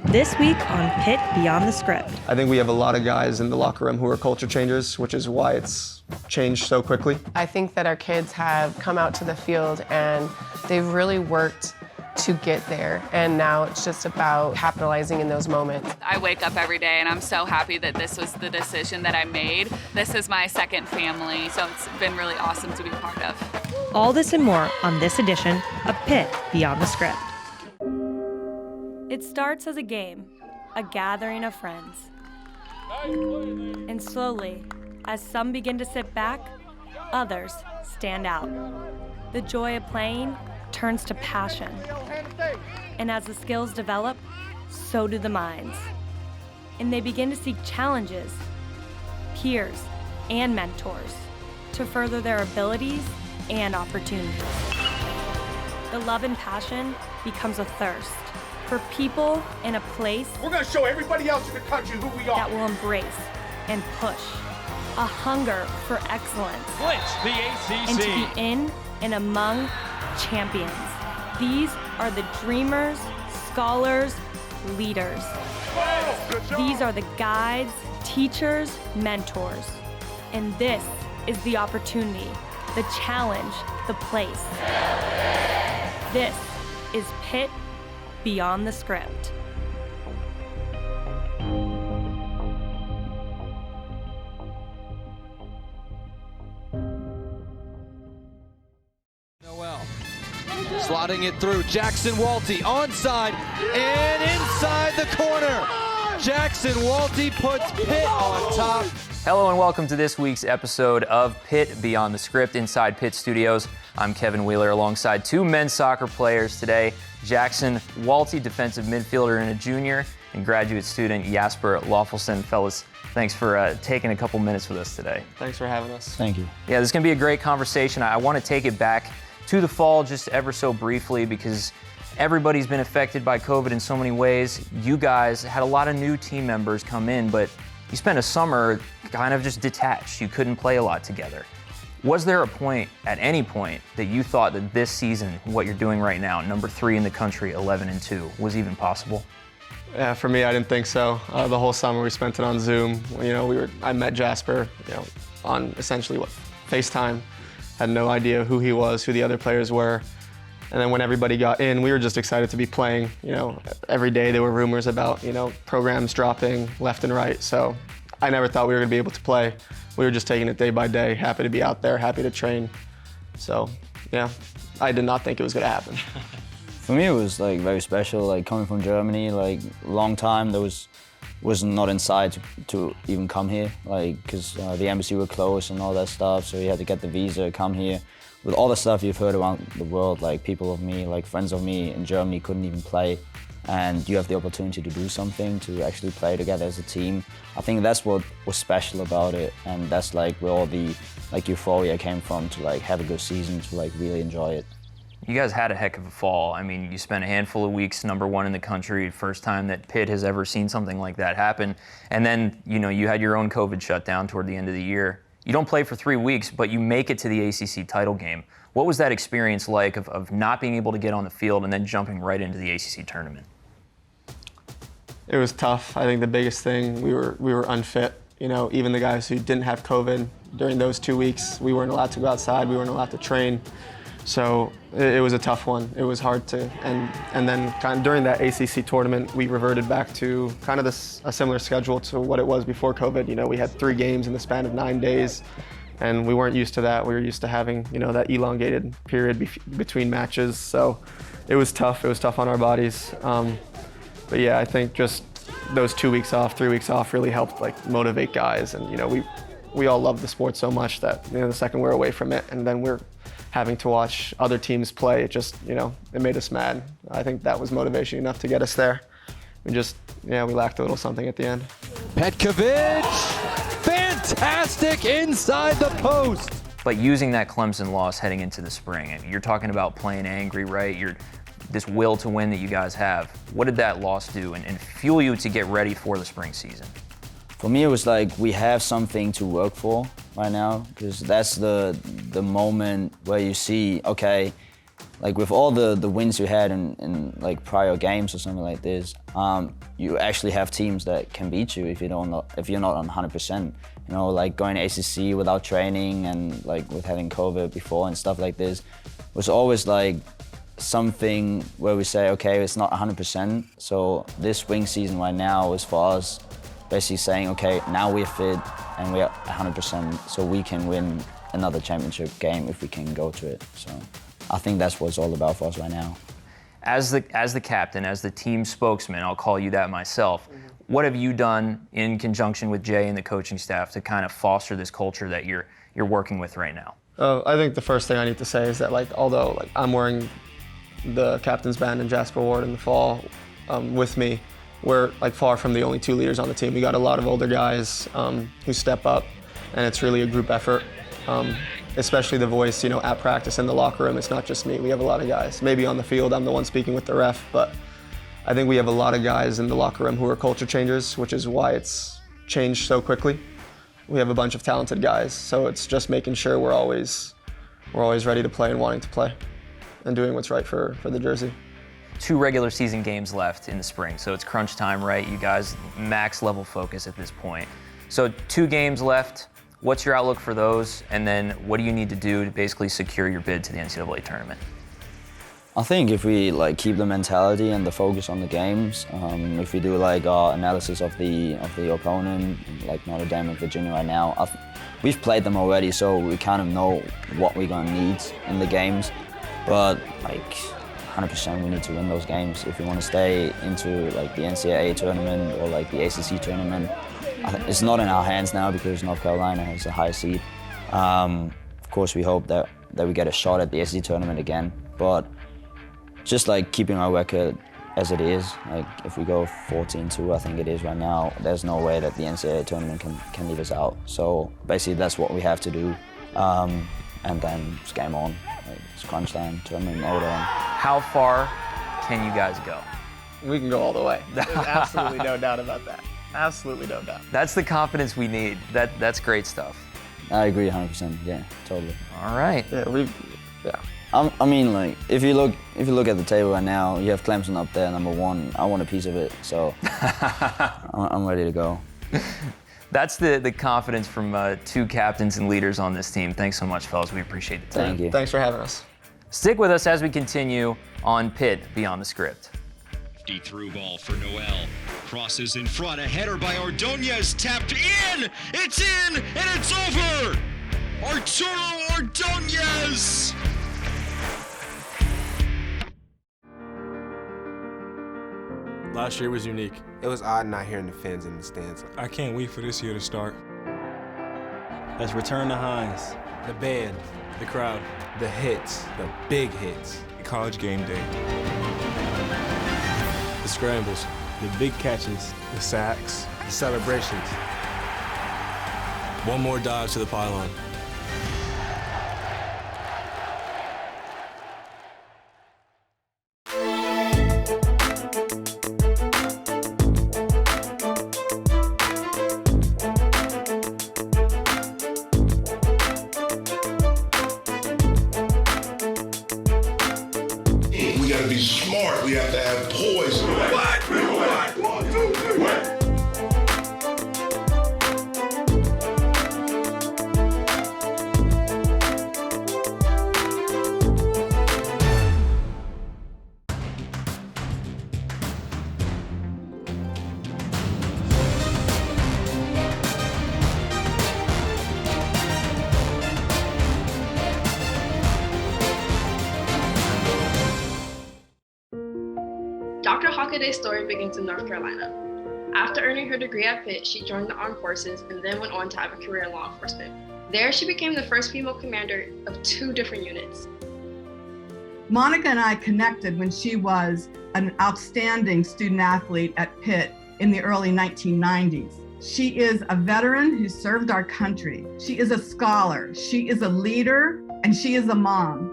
This week on Pitt Beyond the Script. I think we have a lot of guys in the locker room who are culture changers, which is why it's changed so quickly. I think that our kids have come out to the field and they've really worked to get there, and now it's just about capitalizing in those moments. I wake up every day and I'm so happy that this was the decision that I made. This is my second family, so it's been really awesome to be part of. All this and more on this edition of Pitt Beyond the Script. It starts as a game, a gathering of friends. And slowly, as some begin to sit back, others stand out. The joy of playing turns to passion. And as the skills develop, so do the minds. And they begin to seek challenges, peers, and mentors to further their abilities and opportunities. The love and passion becomes a thirst for people in a place we're going to show everybody else in the country who we are. That will embrace and push a hunger for excellence. Clinch the ACC. And to be in and among champions. These are the dreamers, scholars, leaders. These are the guides, teachers, mentors. And this is the opportunity, the challenge, the place. This is Pitt Beyond the Script. Slotting it through, Jackson Walty onside and inside the corner. Jackson Walty puts Pitt on top. Hello and welcome to this week's episode of Pitt Beyond the Script inside Pitt Studios. I'm Kevin Wheeler alongside two men's soccer players today. Jackson Walty, defensive midfielder and a junior, and graduate student Jasper Loffelson. Fellas, thanks for taking a couple minutes with us today. Thanks for having us. Thank you. Yeah, this is going to be a great conversation. I want to take it back to the fall just ever so briefly because everybody's been affected by COVID in so many ways. You guys had a lot of new team members come in, but you spent a summer kind of just detached. You couldn't play a lot together. Was there a point, at any point, that you thought that this season, what you're doing right now, number 3 in the country, 11-2, was even possible? Yeah, for me, I didn't think so. The whole summer we spent it on Zoom. I met Jasper, on essentially FaceTime. Had no idea who he was, who the other players were. And then when everybody got in, we were just excited to be playing. Every day there were rumors about, programs dropping left and right. So I never thought we were gonna be able to play. We were just taking it day by day, happy to be out there, happy to train. So yeah, I did not think it was gonna happen. For me, it was very special. Coming from Germany, long time there was not inside to even come here, because the embassy were closed and all that stuff. So you had to get the visa, come here. With all the stuff you've heard around the world, people of me, friends of me in Germany couldn't even play, and you have the opportunity to do something, to actually play together as a team. I think that's what was special about it, and that's where all the euphoria came from, to have a good season, to really enjoy it. You guys had a heck of a fall. I mean, you spent a handful of weeks number 1 in the country, first time that Pitt has ever seen something like that happen. And then, you had your own COVID shutdown toward the end of the year. You don't play for 3 weeks, but you make it to the ACC title game. What was that experience like of not being able to get on the field and then jumping right into the ACC tournament? It was tough. I think the biggest thing, we were unfit. Even the guys who didn't have COVID during those 2 weeks, we weren't allowed to go outside, we weren't allowed to train. So it was a tough one. It was hard to, and then kind of during that ACC tournament, we reverted back to kind of a similar schedule to what it was before COVID. We had 3 games in the span of 9 days, and we weren't used to that. We were used to having, that elongated period between matches. So it was tough. It was tough on our bodies. But yeah, I think just those 2 weeks off, 3 weeks off really helped motivate guys. And we all love the sport so much that the second we're away from it, and then we're having to watch other teams play, it just, it made us mad. I think that was motivation enough to get us there. We lacked a little something at the end. Petkovic, fantastic inside the post. But using that Clemson loss heading into the spring, you're talking about playing angry, right? This will to win that you guys have. What did that loss do and fuel you to get ready for the spring season? For me, it was we have something to work for right now, because that's the moment where you see, okay, like with all the wins you had in like prior games or something like this, you actually have teams that can beat you if you're not on 100%. You know, like going to ACC without training and like with having COVID before and stuff like this was always like something where we say, okay, it's not 100%. So this spring season right now is for us basically saying, okay, now we're fit and we're 100%, so we can win another championship game if we can go to it. So I think that's what it's all about for us right now. As the captain, as the team spokesman, I'll call you that myself, what have you done in conjunction with Jay and the coaching staff to kind of foster this culture that you're working with right now? I think the first thing I need to say is that although I'm wearing the captain's band and Jasper Ward in the fall with me, we're far from the only 2 leaders on the team. We got a lot of older guys who step up, and it's really a group effort. Especially the voice, at practice in the locker room. It's not just me. We have a lot of guys. Maybe on the field, I'm the one speaking with the ref, but I think we have a lot of guys in the locker room who are culture changers, which is why it's changed so quickly. We have a bunch of talented guys, so it's just making sure we're always ready to play and wanting to play and doing what's right for the jersey. 2 regular season games left in the spring, so it's crunch time, right? You guys max level focus at this point. So 2 games left. What's your outlook for those? And then what do you need to do to basically secure your bid to the NCAA tournament? I think if we keep the mentality and the focus on the games, if we do our analysis of the opponent, like Notre Dame and Virginia right now, we've played them already, so we kind of know what we're gonna need in the games. But 100% we need to win those games if we want to stay into the NCAA tournament or the ACC tournament. It's not in our hands now because North Carolina has a high seed. Of course, we hope that we get a shot at the ACC tournament again, but just keeping our record as it is, if we go 14-2, I think it is right now, there's no way that the NCAA tournament can leave us out. So basically that's what we have to do, and then it's game on. It's crunch time, tournament mode on. How far can you guys go? We can go all the way. There's absolutely no doubt about that. Absolutely no doubt. That's the confidence we need. That's great stuff. I agree 100%. Yeah, totally. All right. Yeah. I mean, if you look at the table right now, you have Clemson up there, number 1. I want a piece of it, so I'm ready to go. That's the confidence from 2 captains and leaders on this team. Thanks so much, fellas. We appreciate the time. Thank you. Thanks for having us. Stick with us as we continue on Pitt Beyond the Script. Deep through ball for Noel. Crosses in front. A header by Ordonez. Tapped in. It's in, and it's over. Arturo Ordonez. Last year was unique. It was odd not hearing the fans in the stands. I can't wait for this year to start. Let's return the Hines. The band. The crowd. The hits. The big hits. College game day. The scrambles. The big catches. The sacks. The celebrations. One more dive to the pylon. We gotta be smart. We have to have poise. What? 1, 2, 3, what? Dr. Hockaday's story begins in North Carolina. After earning her degree at Pitt, she joined the armed forces and then went on to have a career in law enforcement. There, she became the first female commander of 2 different units. Monica and I connected when she was an outstanding student athlete at Pitt in the early 1990s. She is a veteran who served our country. She is a scholar, she is a leader, and she is a mom.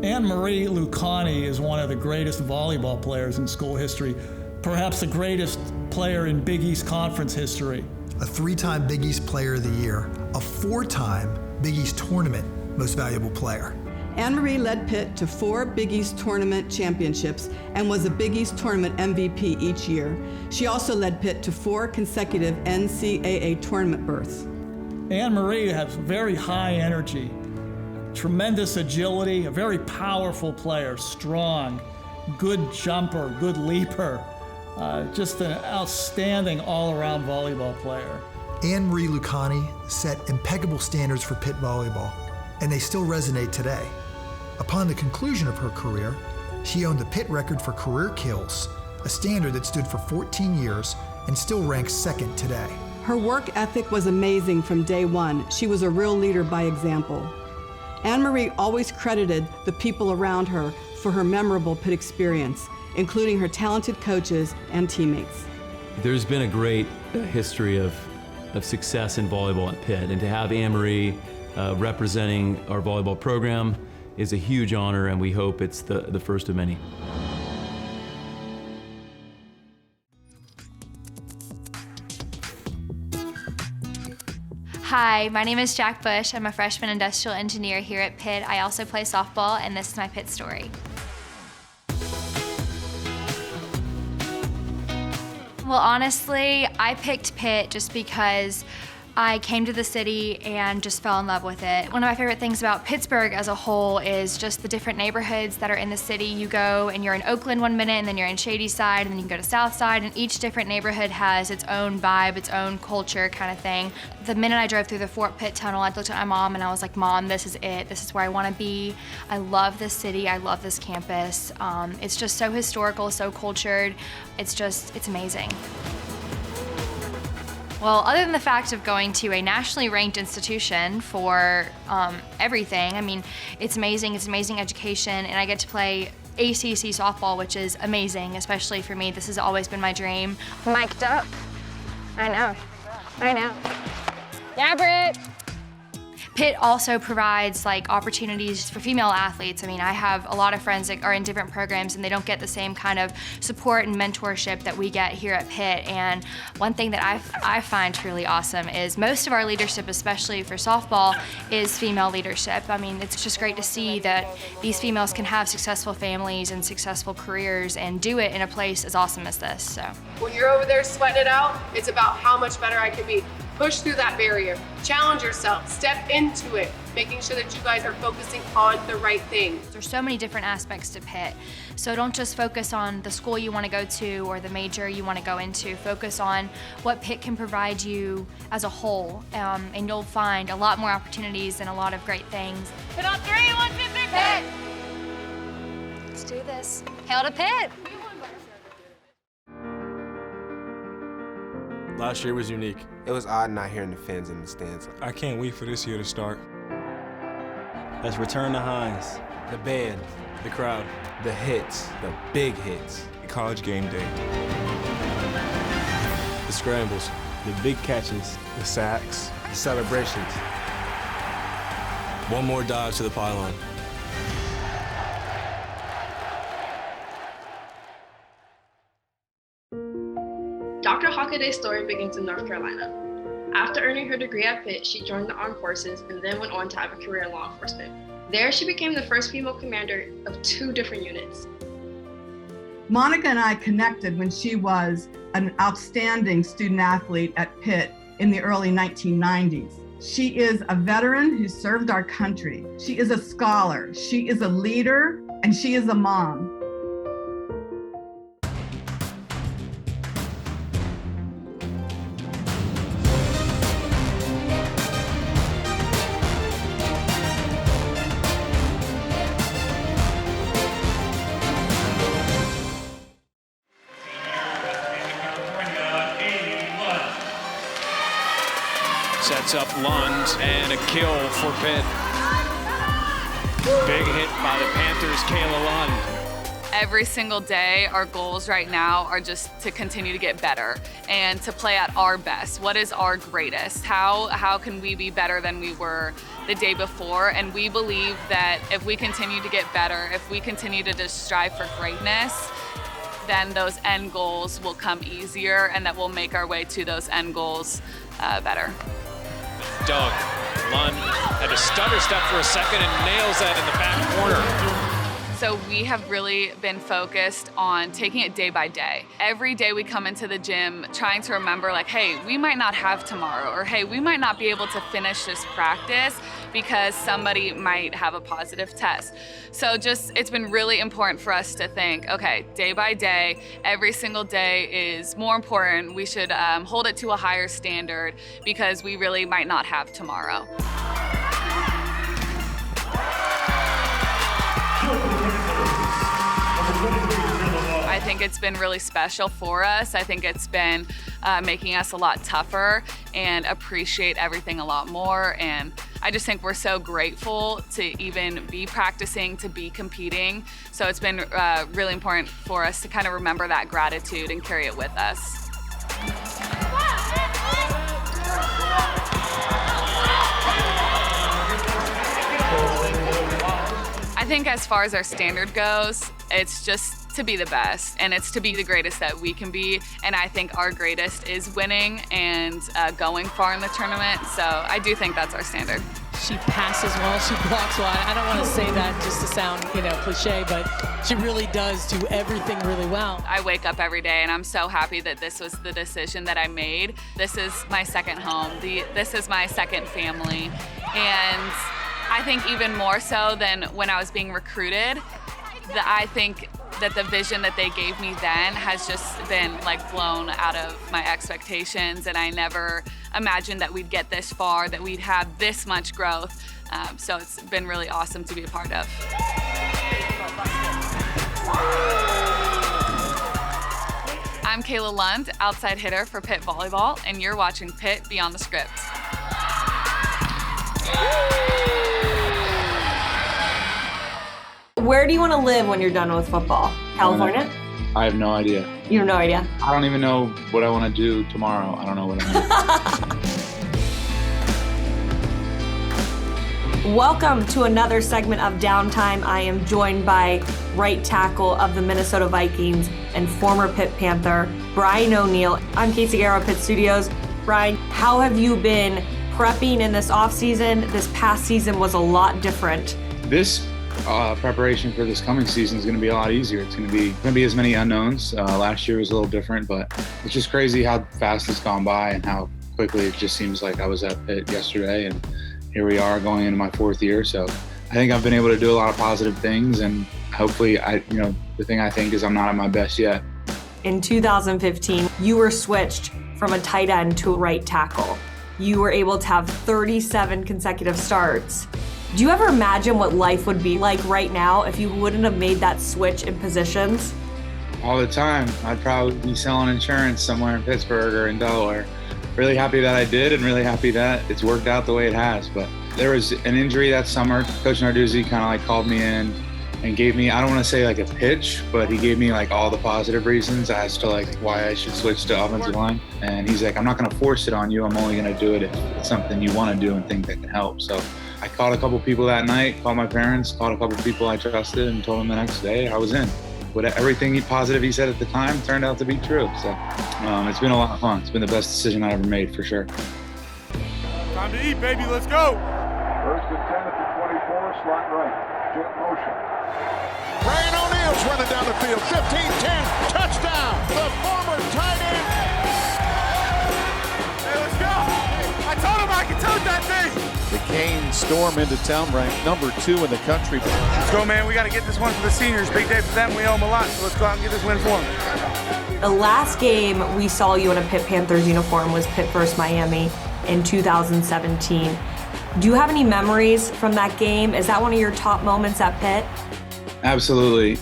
Anne-Marie Lucani is one of the greatest volleyball players in school history, perhaps the greatest player in Big East Conference history. a 3-time Big East Player of the Year, a 4-time Big East Tournament Most Valuable Player. Anne-Marie led Pitt to 4 Big East Tournament championships and was a Big East Tournament MVP each year. She also led Pitt to 4 consecutive NCAA tournament berths. Anne-Marie has very high energy, tremendous agility, a very powerful player, strong, good jumper, good leaper, just an outstanding all-around volleyball player. Anne-Marie Lucani set impeccable standards for Pitt volleyball, and they still resonate today. Upon the conclusion of her career, she owned the Pitt record for career kills, a standard that stood for 14 years and still ranks second today. Her work ethic was amazing from day one. She was a real leader by example. Anne-Marie always credited the people around her for her memorable Pitt experience, including her talented coaches and teammates. There's been a great history of success in volleyball at Pitt, and to have Anne-Marie representing our volleyball program is a huge honor, and we hope it's the first of many. Hi, my name is Jack Bush. I'm a freshman industrial engineer here at Pitt. I also play softball, and this is my Pitt story. Well, honestly, I picked Pitt just because I came to the city and just fell in love with it. One of my favorite things about Pittsburgh as a whole is just the different neighborhoods that are in the city. You go and you're in Oakland one minute, and then you're in Shady Side, and then you can go to South Side, and each different neighborhood has its own vibe, its own culture kind of thing. The minute I drove through the Fort Pitt Tunnel, I looked at my mom and I was like, Mom, this is it. This is where I want to be. I love this city. I love this campus. It's just so historical, so cultured. It's amazing. Well, other than the fact of going to a nationally ranked institution for everything, I mean, it's amazing. It's amazing education, and I get to play ACC softball, which is amazing, especially for me. This has always been my dream. Mic'd up. I know. Yeah, Britt. Pitt also provides like opportunities for female athletes. I mean, I have a lot of friends that are in different programs and they don't get the same kind of support and mentorship that we get here at Pitt. And one thing that I find truly awesome is most of our leadership, especially for softball, is female leadership. I mean, it's just great to see that these females can have successful families and successful careers and do it in a place as awesome as this. So when you're over there sweating it out, it's about how much better I can be. Push through that barrier, challenge yourself, step into it, making sure that you guys are focusing on the right thing. There's so many different aspects to Pitt. So don't just focus on the school you want to go to or the major you want to go into. Focus on what Pitt can provide you as a whole, and you'll find a lot more opportunities and a lot of great things. Put on 3, 1, 2, 3, Pitt! Let's do this. Hail to Pitt! Last year was unique. It was odd not hearing the fans in the stands. I can't wait for this year to start. Let's return the Hines. The band, The crowd. the hits, the big hits. College game day. The scrambles, The big catches. the sacks, the celebrations. One more dive to the pylon. Dr. Hockaday's story begins in North Carolina. After earning her degree at Pitt, she joined the armed forces and then went on to have a career in law enforcement. There, she became the first female commander of 2 different units. Monica and I connected when she was an outstanding student athlete at Pitt in the early 1990s. She is a veteran who served our country. She is a scholar, she is a leader, and she is a mom. Sets up Lund and a kill for Pitt. Big hit by the Panthers, Kayla Lund. Every single day, our goals right now are just to continue to get better and to play at our best. What is our greatest? How can we be better than we were the day before? And we believe that if we continue to get better, if we continue to just strive for greatness, then those end goals will come easier, and that we'll make our way to those end goals better. Doug Lund had to stutter step for a second and nails that in the back corner. So we have really been focused on taking it day by day. Every day we come into the gym trying to remember, like, hey, we might not have tomorrow, or hey, we might not be able to finish this practice because somebody might have a positive test. So it's been really important for us to think, okay, day by day, every single day is more important. We should hold it to a higher standard because we really might not have tomorrow. I think it's been really special for us. I think it's been making us a lot tougher and appreciate everything a lot more. And I just think we're so grateful to even be practicing, to be competing. So it's been really important for us to kind of remember that gratitude and carry it with us. I think as far as our standard goes, it's just to be the best, and it's to be the greatest that we can be. And I think our greatest is winning and going far in the tournament. So I do think that's our standard. She passes well, she blocks well. I don't want to say that just to sound, cliche, but she really does do everything really well. I wake up every day and I'm so happy that this was the decision that I made. This is my second home. This is my second family. And I think even more so than when I was being recruited, I think that the vision that they gave me then has just been blown out of my expectations, and I never imagined that we'd get this far, that we'd have this much growth. So it's been really awesome to be a part of. I'm Kayla Lund, outside hitter for Pitt Volleyball, and you're watching Pitt Beyond the Script. Where do you want to live when you're done with football? California? I have no idea. You have no idea? I don't even know what I want to do tomorrow. I don't know what I'm going to do. Welcome to another segment of Downtime. I am joined by right tackle of the Minnesota Vikings and former Pitt Panther, Brian O'Neill. I'm Casey Guerrero, Pitt Studios. Brian, how have you been prepping in this offseason? This past season was a lot different. This preparation for this coming season is going to be a lot easier. It's going to be as many unknowns. Last year was a little different, but it's just crazy how fast it's gone by and how quickly it just seems like I was at Pitt yesterday, and here we are going into my fourth year. So I think I've been able to do a lot of positive things, and hopefully, the thing I think is I'm not at my best yet. In 2015, you were switched from a tight end to a right tackle. You were able to have 37 consecutive starts. Do you ever imagine what life would be like right now if you wouldn't have made that switch in positions? All the time. I'd probably be selling insurance somewhere in Pittsburgh or in Delaware. Really happy that I did, and really happy that it's worked out the way it has. But there was an injury that summer. Coach Narduzzi kind of called me in and gave me, I don't want to say a pitch, but he gave me all the positive reasons as to why I should switch to offensive line. And he's like, I'm not going to force it on you. I'm only going to do it if it's something you want to do and think that can help. So I called a couple people that night, called my parents, called a couple people I trusted, and told them the next day I was in. Everything positive he said at the time turned out to be true. So it's been a lot of fun. It's been the best decision I ever made, for sure. Time to eat, baby. Let's go. First and 10 at the 24, slot right. Jet motion. Brian O'Neill's running down the field. 15-10, touchdown. The former tight end. Hey, let's go. I told him I could tote that thing. The Canes storm into town, ranked number 2 in the country. Let's go, man. We got to get this one for the seniors. Big day for them. We owe them a lot, so let's go out and get this win for them. The last game we saw you in a Pitt Panthers uniform was Pitt vs. Miami in 2017. Do you have any memories from that game? Is that one of your top moments at Pitt? Absolutely.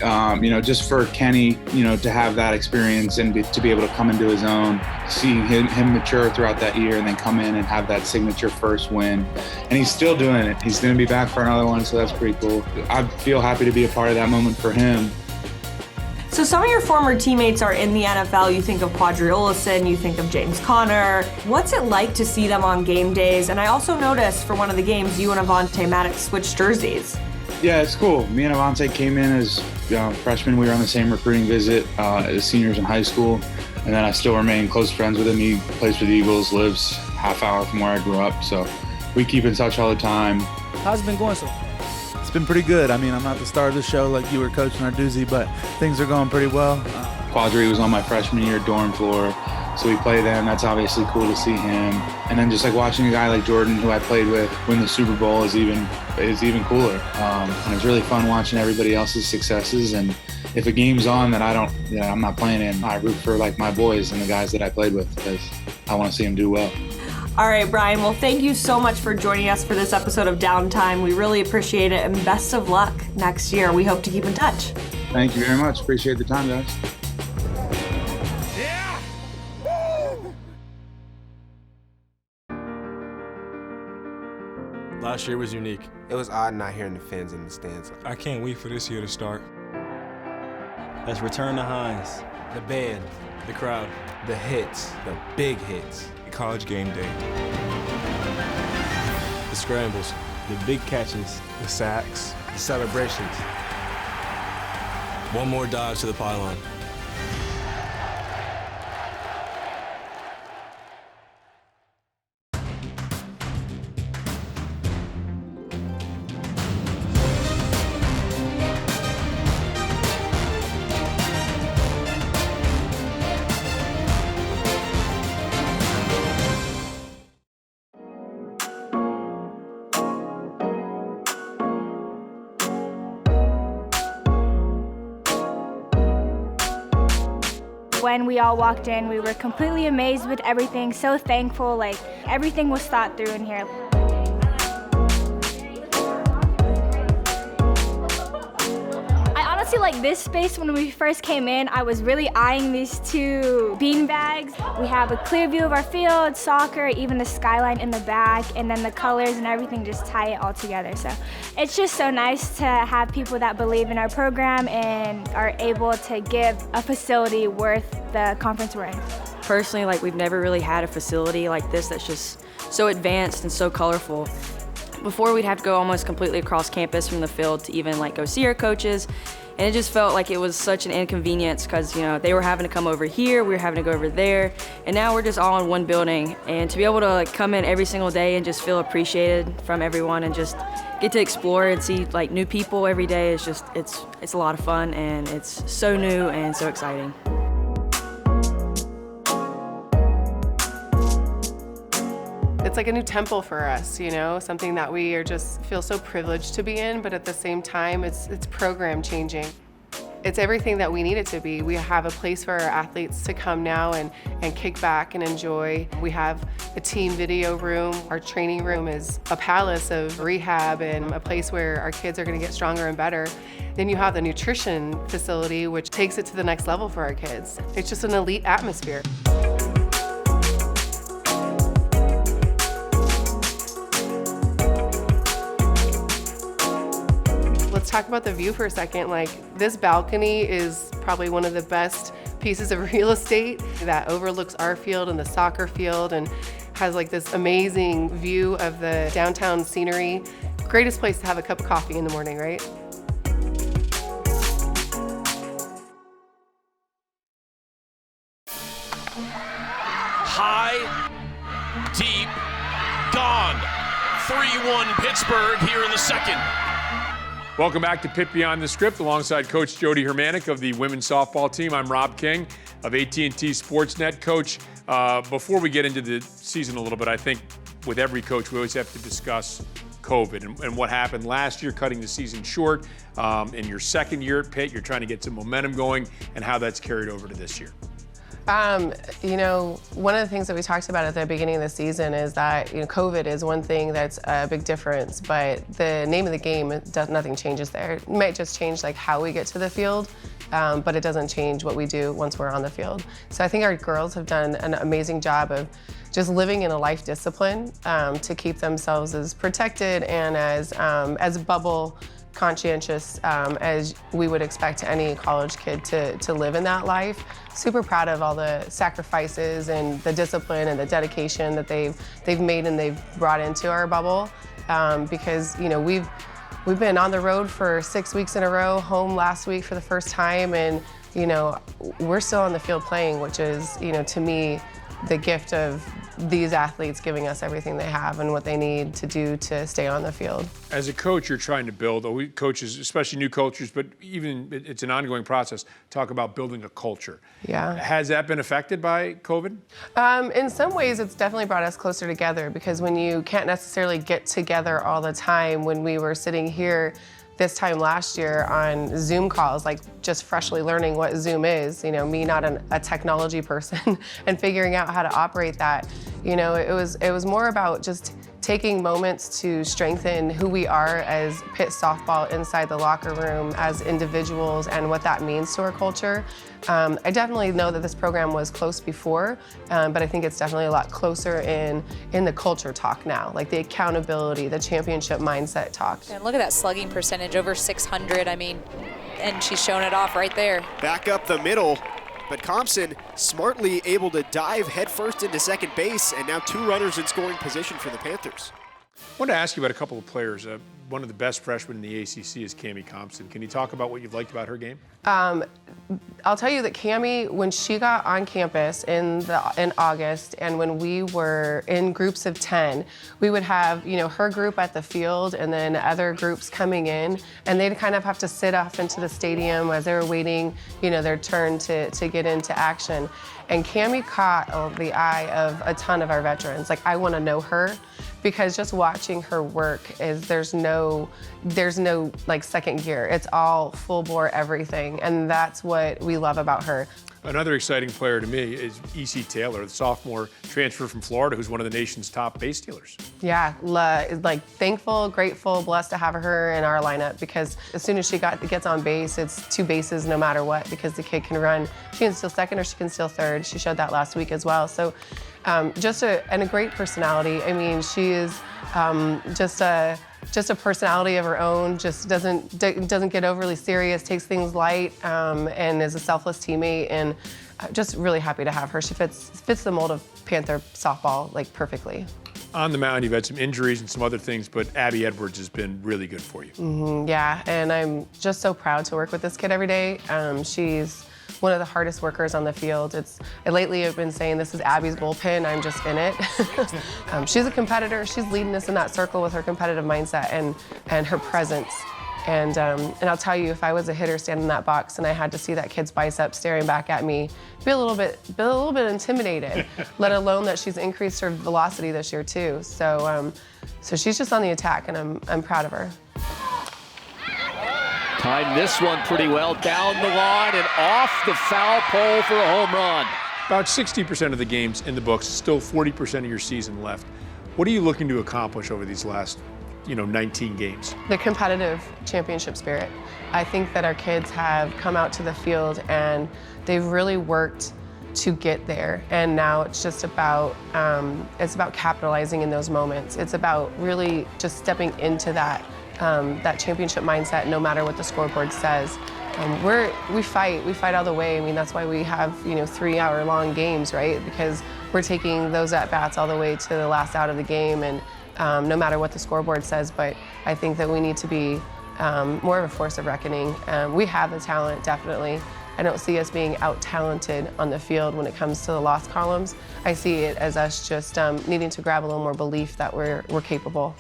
Just for Kenny, to have that experience and to be able to come into his own, seeing him mature throughout that year and then come in and have that signature first win. And he's still doing it. He's going to be back for another one, so that's pretty cool. I feel happy to be a part of that moment for him. So some of your former teammates are in the NFL. You think of Quadri Olison, you think of James Conner. What's it like to see them on game days? And I also noticed for one of the games, you and Avonte Maddox switched jerseys. Yeah, it's cool. Me and Avante came in as freshmen. We were on the same recruiting visit as seniors in high school. And then I still remain close friends with him. He plays for the Eagles, lives half hour from where I grew up. So we keep in touch all the time. How's it been going so far? It's been pretty good. I mean, I'm not the star of the show like you were coaching Narduzzi, but things are going pretty well. Quadri was on my freshman year dorm floor, so we play them. That's obviously cool to see him. And then just like watching a guy like Jordan, who I played with, win the Super Bowl is even cooler. And it's really fun watching everybody else's successes. And if a game's on that I'm not playing in, I root for like my boys and the guys that I played with because I want to see them do well. All right, Brian. Well, thank you so much for joining us for this episode of Downtime. We really appreciate it, and best of luck next year. We hope to keep in touch. Thank you very much. Appreciate the time, guys. Last year was unique. It was odd not hearing the fans in the stands. I can't wait for this year to start. Let's return the Hines. The band. The crowd. The hits. The big hits. College game day. The scrambles. The big catches. The sacks. The celebrations. One more dive to the pylon. When we all walked in, we were completely amazed with everything, so thankful, like everything was thought through in here. I honestly like this space. When we first came in, I was really eyeing these two bean bags. We have a clear view of our field, soccer, even the skyline in the back, and then the colors and everything just tie it all together. So it's just so nice to have people that believe in our program and are able to give a facility worth the conference we're in. Personally, like we've never really had a facility like this that's just so advanced and so colorful. Before we'd have to go almost completely across campus from the field to even like go see our coaches. And it just felt like it was such an inconvenience because, you know, they were having to come over here, we were having to go over there, and now we're just all in one building. And to be able to like come in every single day and just feel appreciated from everyone and just get to explore and see like new people every day is just, it's a lot of fun and it's so new and so exciting. It's like a new temple for us, you know, something that we are just feel so privileged to be in, but at the same time, it's program changing. It's everything that we need it to be. We have a place for our athletes to come now and kick back and enjoy. We have a team video room. Our training room is a palace of rehab and a place where our kids are gonna get stronger and better. Then you have the nutrition facility, which takes it to the next level for our kids. It's just an elite atmosphere. Let's talk about the view for a second. Like, this balcony is probably one of the best pieces of real estate that overlooks our field and the soccer field and has like this amazing view of the downtown scenery. Greatest place to have a cup of coffee in the morning, right? High, deep, gone. 3-1 Pittsburgh here in the second. Welcome back to Pitt Beyond the Script alongside Coach Jody Hermanic of the women's softball team. I'm Rob King of AT&T Sportsnet. Coach, before we get into the season a little bit, I think with every coach we always have to discuss COVID and what happened last year, cutting the season short. In your second year at Pitt, you're trying to get some momentum going and how that's carried over to this year. You know, one of the things that we talked about at the beginning of the season is that, you know, COVID is one thing that's a big difference, but the name of the game, nothing changes there. It might just change like how we get to the field, but it doesn't change what we do once we're on the field. So I think our girls have done an amazing job of just living in a life discipline to keep themselves as protected and as bubble conscientious as we would expect any college kid to live in that life. Super proud of all the sacrifices and the discipline and the dedication that they've made and they've brought into our bubble because, you know, we've we've been on the road for 6 weeks in a row, home last week for the first time, and we're still on the field playing, which is, to me, the gift of these athletes giving us everything they have and what they need to do to stay on the field. As a coach, you're trying to build, coaches, especially new coaches, but even it's an ongoing process, talk about building a culture. Yeah. Has that been affected by COVID? In some ways, it's definitely brought us closer together, because when you can't necessarily get together all the time, when we were sitting here this time last year on Zoom calls, like just freshly learning what Zoom is, me not a technology person and figuring out how to operate that, it was more about just taking moments to strengthen who we are as Pitt softball inside the locker room as individuals and what that means to our culture. I definitely know that this program was close before, but I think it's definitely a lot closer in the culture talk now, like the accountability, the championship mindset talk. And look at that slugging percentage, over 600. I mean, and she's showing it off right there. Back up the middle, but Compson smartly able to dive headfirst into second base, and now 2 runners in scoring position for the Panthers. I want to ask you about a couple of players. One of the best freshmen in the ACC is Cammie Compson. Can you talk about what you've liked about her game? I'll tell you that Cammie, when she got on campus in August, and when we were in groups of 10, we would have her group at the field and then other groups coming in, and they'd kind of have to sit off into the stadium as they were waiting their turn to get into action. And Cammie caught the eye of a ton of our veterans. Like, I want to know her, because just watching her work is there's no like second gear. It's all full bore everything, and that's what we love about her. Another exciting player to me is E.C. Taylor, the sophomore transfer from Florida, who's one of the nation's top base stealers. Yeah, thankful, grateful, blessed to have her in our lineup, because as soon as she gets on base, it's 2 bases no matter what, because the kid can run. She can steal second or she can steal third. She showed that last week as well. So just a great personality. I mean, she is just a personality of her own, just doesn't get overly serious, takes things light, and is a selfless teammate, and just really happy to have her. She fits the mold of Panther softball perfectly. On the mound, you've had some injuries and some other things, but Abby Edwards has been really good for you. Yeah, and I'm just so proud to work with this kid every day. She's one of the hardest workers on the field. Lately I've been saying this is Abby's bullpen, I'm just in it. She's a competitor. She's leading us in that circle with her competitive mindset and her presence. And I'll tell you, if I was a hitter standing in that box and I had to see that kid's bicep staring back at me, be a little bit intimidated, let alone that she's increased her velocity this year too. So she's just on the attack, and I'm proud of her. Timed this one pretty well, down the line and off the foul pole for a home run. About 60% of the games in the books, still 40% of your season left. What are you looking to accomplish over these last 19 games? The competitive championship spirit. I think that our kids have come out to the field and they've really worked to get there, and now it's just about capitalizing in those moments. It's about really just stepping into that championship mindset, no matter what the scoreboard says. We fight all the way. I mean, that's why we have 3-hour-long games, right? Because we're taking those at bats all the way to the last out of the game, and no matter what the scoreboard says. But I think that we need to be more of a force of reckoning. We have the talent, definitely. I don't see us being out-talented on the field when it comes to the loss columns. I see it as us just needing to grab a little more belief that we're capable.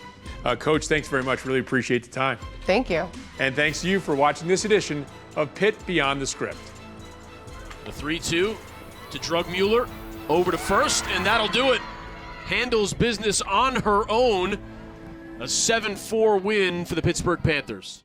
Coach, thanks very much. Really appreciate the time. Thank you. And thanks to you for watching this edition of Pitt Beyond the Script. The 3-2 to Drugmuller, over to first, and that'll do it. Handles business on her own. A 7-4 win for the Pittsburgh Panthers.